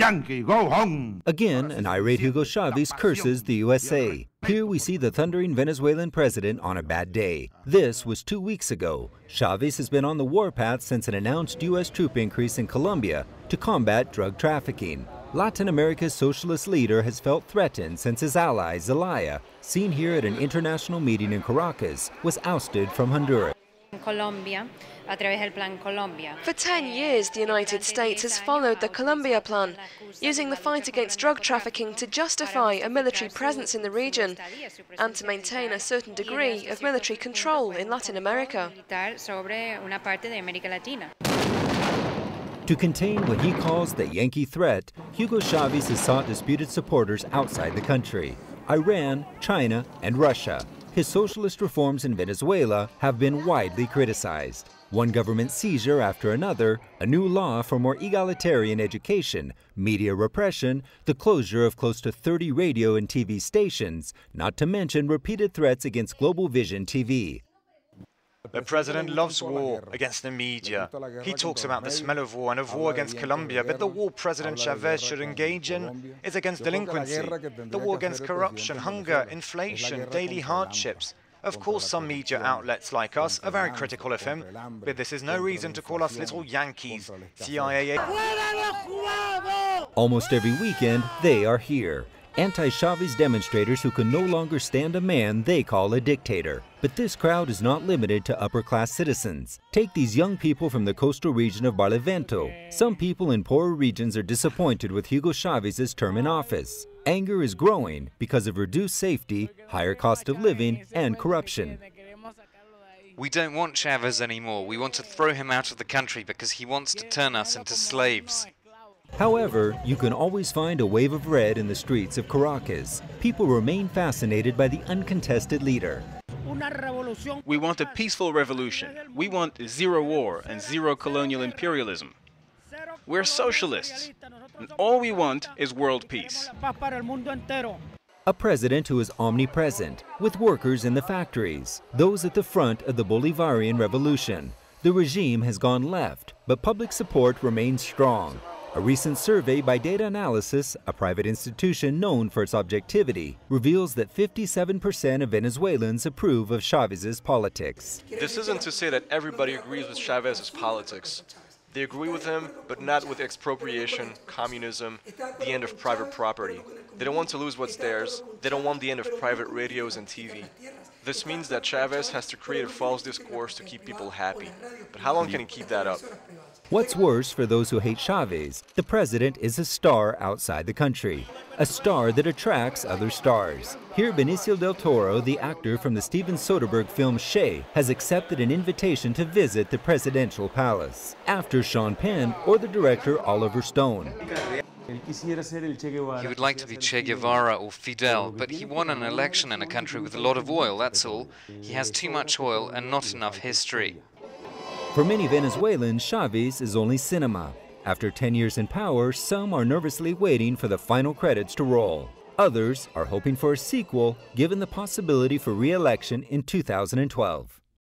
Yankee, go home! Again, an irate Hugo Chavez curses the USA. Here we see the thundering Venezuelan president on a bad day. This was 2 weeks ago. Chavez has been on the warpath since an announced U.S. troop increase in Colombia to combat drug trafficking. Latin America's socialist leader has felt threatened since his ally, Zelaya, seen here at an international meeting in Caracas, was ousted from Honduras. For 10 years, the United States has followed the Colombia Plan, using the fight against drug trafficking to justify a military presence in the region and to maintain a certain degree of military control in Latin America. To contain what he calls the Yankee threat, Hugo Chavez has sought disputed supporters outside the country: Iran, China, and Russia. His socialist reforms in Venezuela have been widely criticized. One government seizure after another, a new law for more egalitarian education, media repression, the closure of close to 30 radio and TV stations, not to mention repeated threats against Global Vision TV. The president loves war against the media. He talks about the smell of war and of war against Colombia, but the war President Chavez should engage in is against delinquency, the war against corruption, hunger, inflation, daily hardships. Of course, some media outlets like us are very critical of him, but this is no reason to call us little Yankees, CIA. Almost every weekend, they are here. Anti-Chavez demonstrators who can no longer stand a man they call a dictator. But this crowd is not limited to upper-class citizens. Take these young people from the coastal region of Barlavento. Some people in poorer regions are disappointed with Hugo Chavez's term in office. Anger is growing because of reduced safety, higher cost of living, and corruption. We don't want Chavez anymore. We want to throw him out of the country because he wants to turn us into slaves. However, you can always find a wave of red in the streets of Caracas. People remain fascinated by the uncontested leader. We want a peaceful revolution. We want zero war and zero colonial imperialism. We're socialists, and all we want is world peace. A president who is omnipresent, with workers in the factories, those at the front of the Bolivarian revolution. The regime has gone left, but public support remains strong. A recent survey by Data Analysis, a private institution known for its objectivity, reveals that 57% of Venezuelans approve of Chavez's politics. This isn't to say that everybody agrees with Chavez's politics. They agree with him, but not with expropriation, communism, the end of private property. They don't want to lose what's theirs. They don't want the end of private radios and TV. This means that Chavez has to create a false discourse to keep people happy. But how long can he keep that up? What's worse for those who hate Chavez, the president is a star outside the country, a star that attracts other stars. Here, Benicio del Toro, the actor from the Steven Soderbergh film Che, has accepted an invitation to visit the presidential palace, after Sean Penn or the director Oliver Stone. He would like to be Che Guevara or Fidel, but he won an election in a country with a lot of oil, that's all. He has too much oil and not enough history. For many Venezuelans, Chavez is only cinema. After 10 years in power, some are nervously waiting for the final credits to roll. Others are hoping for a sequel, given the possibility for re-election in 2012.